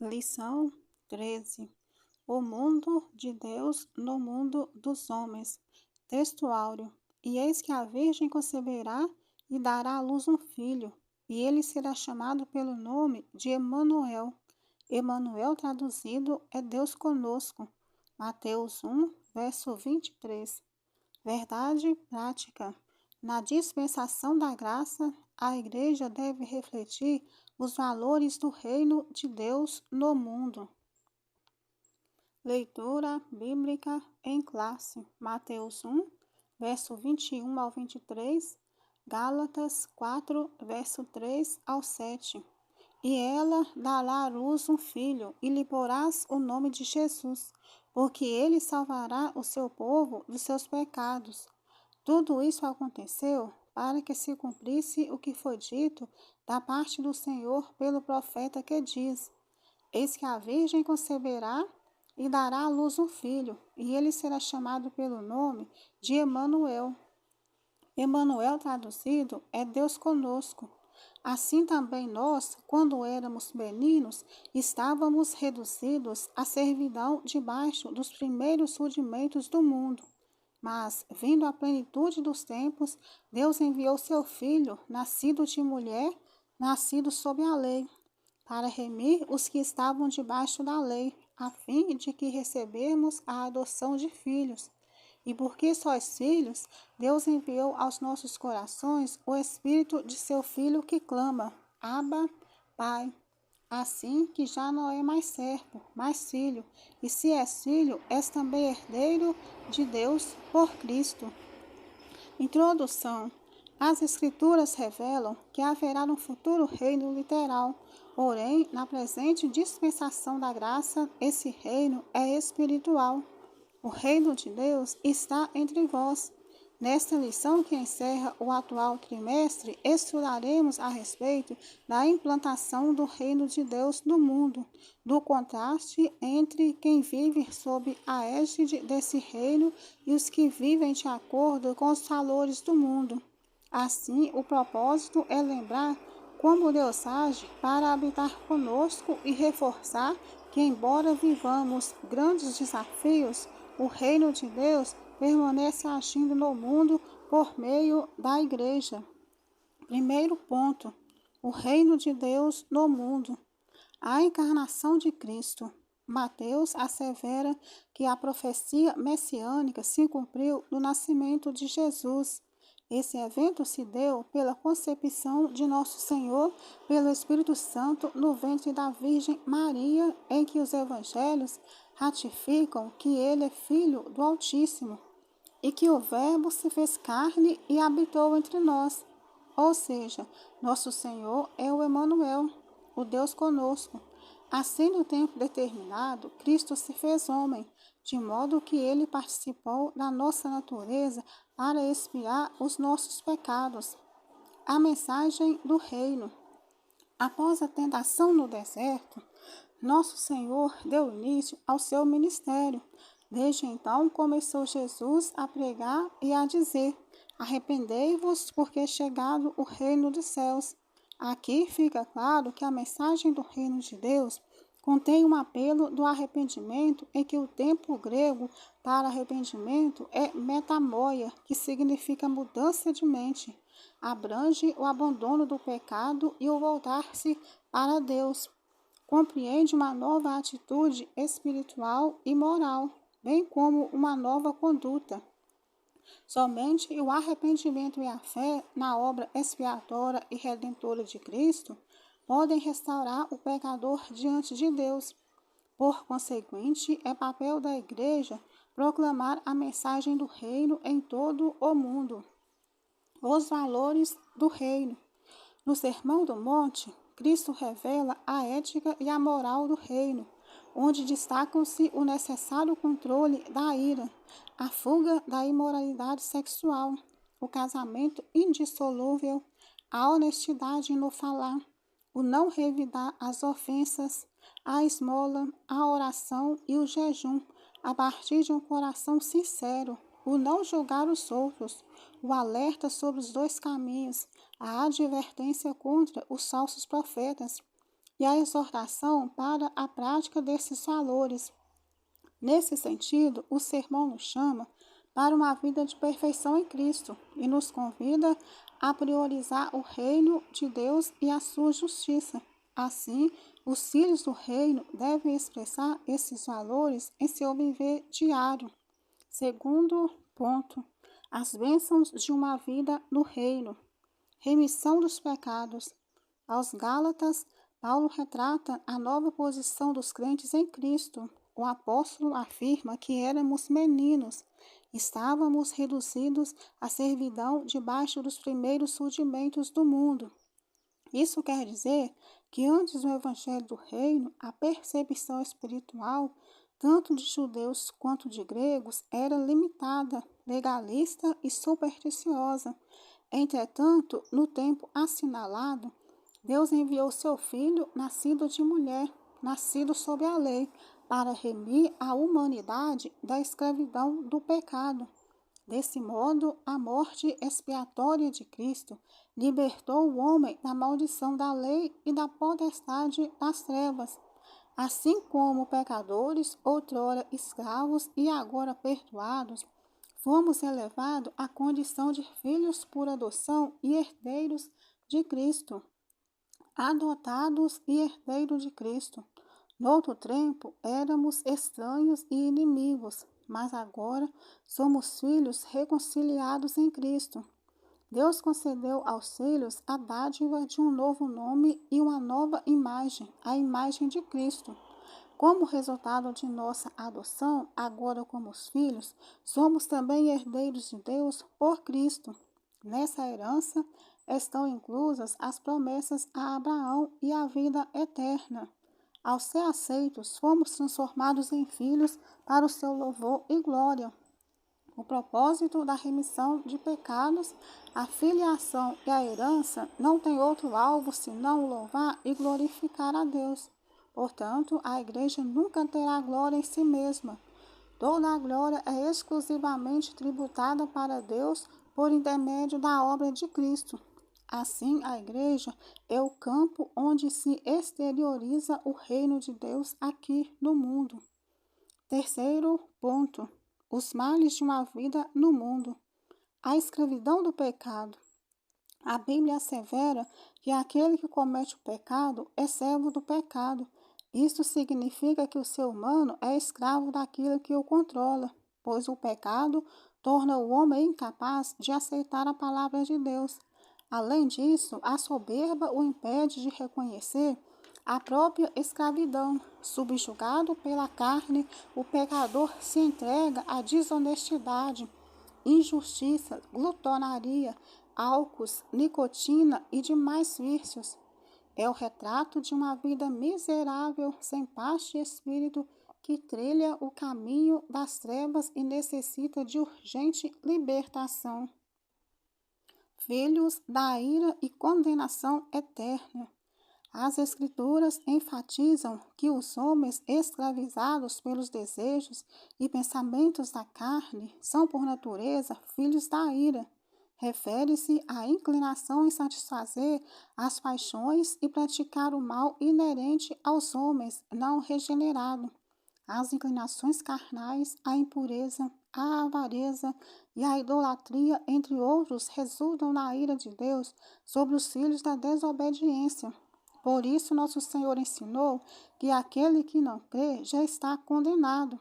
Lição 13. O mundo de Deus no mundo dos homens. Texto áureo. E eis que a Virgem conceberá e dará à luz um filho, e ele será chamado pelo nome de Emanuel. Emanuel traduzido é Deus conosco. Mateus 1, verso 23. Verdade prática. Na dispensação da graça, a Igreja deve refletir os valores do reino de Deus no mundo. Leitura bíblica em classe. Mateus 1, verso 21 ao 23, Gálatas 4, verso 3 ao 7. E ela dará à luz um filho, e lhe porás o nome de Jesus, porque ele salvará o seu povo dos seus pecados. Tudo isso aconteceu para que se cumprisse o que foi dito da parte do Senhor pelo profeta que diz: Eis que a Virgem conceberá e dará à luz um filho, e ele será chamado pelo nome de Emanuel. Emanuel traduzido é Deus conosco. Assim também nós, quando éramos meninos, estávamos reduzidos à servidão debaixo dos primeiros rudimentos do mundo. Mas, vindo a plenitude dos tempos, Deus enviou seu Filho, nascido de mulher, nascido sob a lei, para remir os que estavam debaixo da lei, a fim de que recebemos a adoção de filhos. E porque sois filhos, Deus enviou aos nossos corações o Espírito de seu Filho que clama: Abba, Pai. Assim que já não é mais servo, mas filho, e se és filho, és também herdeiro de Deus por Cristo. Introdução. As Escrituras revelam que haverá um futuro reino literal, porém, na presente dispensação da graça, esse reino é espiritual. O reino de Deus está entre vós. Nesta lição que encerra o atual trimestre, estudaremos a respeito da implantação do reino de Deus no mundo, do contraste entre quem vive sob a égide desse reino e os que vivem de acordo com os valores do mundo. Assim, o propósito é lembrar como Deus age para habitar conosco e reforçar que, embora vivamos grandes desafios, o reino de Deus permanece agindo no mundo por meio da Igreja. Primeiro ponto: o reino de Deus no mundo. A encarnação de Cristo. Mateus assevera que a profecia messiânica se cumpriu no nascimento de Jesus. Esse evento se deu pela concepção de Nosso Senhor pelo Espírito Santo no ventre da Virgem Maria, em que os evangelhos ratificam que ele é Filho do Altíssimo e que o Verbo se fez carne e habitou entre nós. Ou seja, Nosso Senhor é o Emanuel, o Deus conosco. Assim, no tempo determinado, Cristo se fez homem, de modo que ele participou da nossa natureza para expiar os nossos pecados. A mensagem do reino. Após a tentação no deserto, Nosso Senhor deu início ao seu ministério. Desde então começou Jesus a pregar e a dizer: Arrependei-vos, porque é chegado o reino dos céus. Aqui fica claro que a mensagem do reino de Deus contém um apelo do arrependimento, em que o termo grego para arrependimento é metanoia, que significa mudança de mente. Abrange o abandono do pecado e o voltar-se para Deus. Compreende uma nova atitude espiritual e moral, bem como uma nova conduta. Somente o arrependimento e a fé na obra expiatória e redentora de Cristo podem restaurar o pecador diante de Deus. Por conseguinte, é papel da Igreja proclamar a mensagem do reino em todo o mundo. Os valores do reino. No Sermão do Monte, Cristo revela a ética e a moral do reino, onde destacam-se o necessário controle da ira, a fuga da imoralidade sexual, o casamento indissolúvel, a honestidade no falar, o não revidar as ofensas, a esmola, a oração e o jejum, a partir de um coração sincero, o não julgar os outros, o alerta sobre os dois caminhos, a advertência contra os falsos profetas, e a exortação para a prática desses valores. Nesse sentido, o sermão nos chama para uma vida de perfeição em Cristo e nos convida a priorizar o reino de Deus e a sua justiça. Assim, os filhos do reino devem expressar esses valores em seu viver diário. Segundo ponto, as bênçãos de uma vida no reino. Remissão dos pecados. Aos Gálatas, Paulo retrata a nova posição dos crentes em Cristo. O apóstolo afirma que éramos meninos, estávamos reduzidos à servidão debaixo dos primeiros rudimentos do mundo. Isso quer dizer que antes do Evangelho do Reino, a percepção espiritual, tanto de judeus quanto de gregos, era limitada, legalista e supersticiosa. Entretanto, no tempo assinalado, Deus enviou seu Filho, nascido de mulher, nascido sob a lei, para remir a humanidade da escravidão do pecado. Desse modo, a morte expiatória de Cristo libertou o homem da maldição da lei e da potestade das trevas. Assim como pecadores, outrora escravos e agora perdoados, fomos elevados à condição de filhos por adoção e herdeiros de Cristo. Adotados e herdeiros de Cristo. Noutro tempo, éramos estranhos e inimigos, mas agora somos filhos reconciliados em Cristo. Deus concedeu aos filhos a dádiva de um novo nome e uma nova imagem, a imagem de Cristo. Como resultado de nossa adoção, agora como os filhos, somos também herdeiros de Deus por Cristo. Nessa herança estão inclusas as promessas a Abraão e a vida eterna. Ao ser aceitos, fomos transformados em filhos para o seu louvor e glória. O propósito da remissão de pecados, a filiação e a herança não tem outro alvo senão louvar e glorificar a Deus. Portanto, a igreja nunca terá glória em si mesma. Toda a glória é exclusivamente tributada para Deus por intermédio da obra de Cristo. Assim, a igreja é o campo onde se exterioriza o reino de Deus aqui no mundo. Terceiro ponto: os males de uma vida no mundo. A escravidão do pecado. A Bíblia assevera que aquele que comete o pecado é servo do pecado. Isso significa que o ser humano é escravo daquilo que o controla, pois o pecado torna o homem incapaz de aceitar a palavra de Deus. Além disso, a soberba o impede de reconhecer a própria escravidão. Subjugado pela carne, o pecador se entrega à desonestidade, injustiça, glutonaria, álcools, nicotina e demais vícios. É o retrato de uma vida miserável, sem paz de espírito, que trilha o caminho das trevas e necessita de urgente libertação. Filhos da ira e condenação eterna. As Escrituras enfatizam que os homens escravizados pelos desejos e pensamentos da carne são, por natureza, filhos da ira. Refere-se à inclinação em satisfazer as paixões e praticar o mal inerente aos homens não regenerados. As inclinações carnais, a impureza, a avareza e a idolatria, entre outros, resultam na ira de Deus sobre os filhos da desobediência. Por isso, nosso Senhor ensinou que aquele que não crê já está condenado.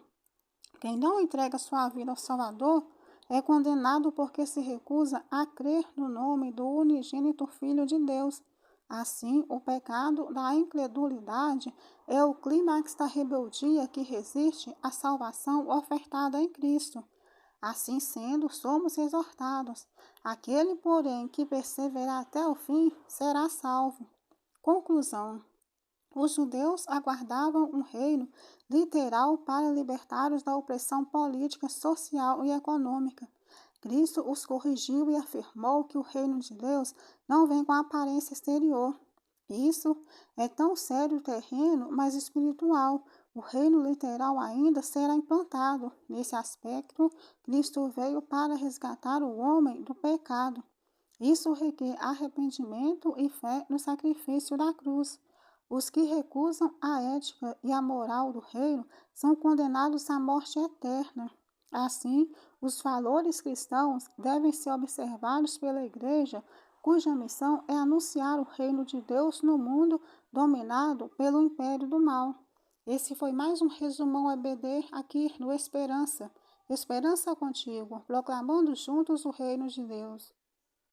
Quem não entrega sua vida ao Salvador é condenado porque se recusa a crer no nome do unigênito Filho de Deus. Assim, o pecado da incredulidade é o clímax da rebeldia que resiste à salvação ofertada em Cristo. Assim sendo, somos exortados. Aquele, porém, que perseverar até o fim, será salvo. Conclusão: os judeus aguardavam um reino literal para libertá-los da opressão política, social e econômica. Cristo os corrigiu e afirmou que o reino de Deus não vem com aparência exterior. Isso é tão sério terreno, mas espiritual. O reino literal ainda será implantado. Nesse aspecto, Cristo veio para resgatar o homem do pecado. Isso requer arrependimento e fé no sacrifício da cruz. Os que recusam a ética e a moral do reino são condenados à morte eterna. Assim, os valores cristãos devem ser observados pela Igreja, cuja missão é anunciar o reino de Deus no mundo dominado pelo império do mal. Esse foi mais um resumão EBD aqui no Esperança. Esperança contigo, proclamando juntos o reino de Deus.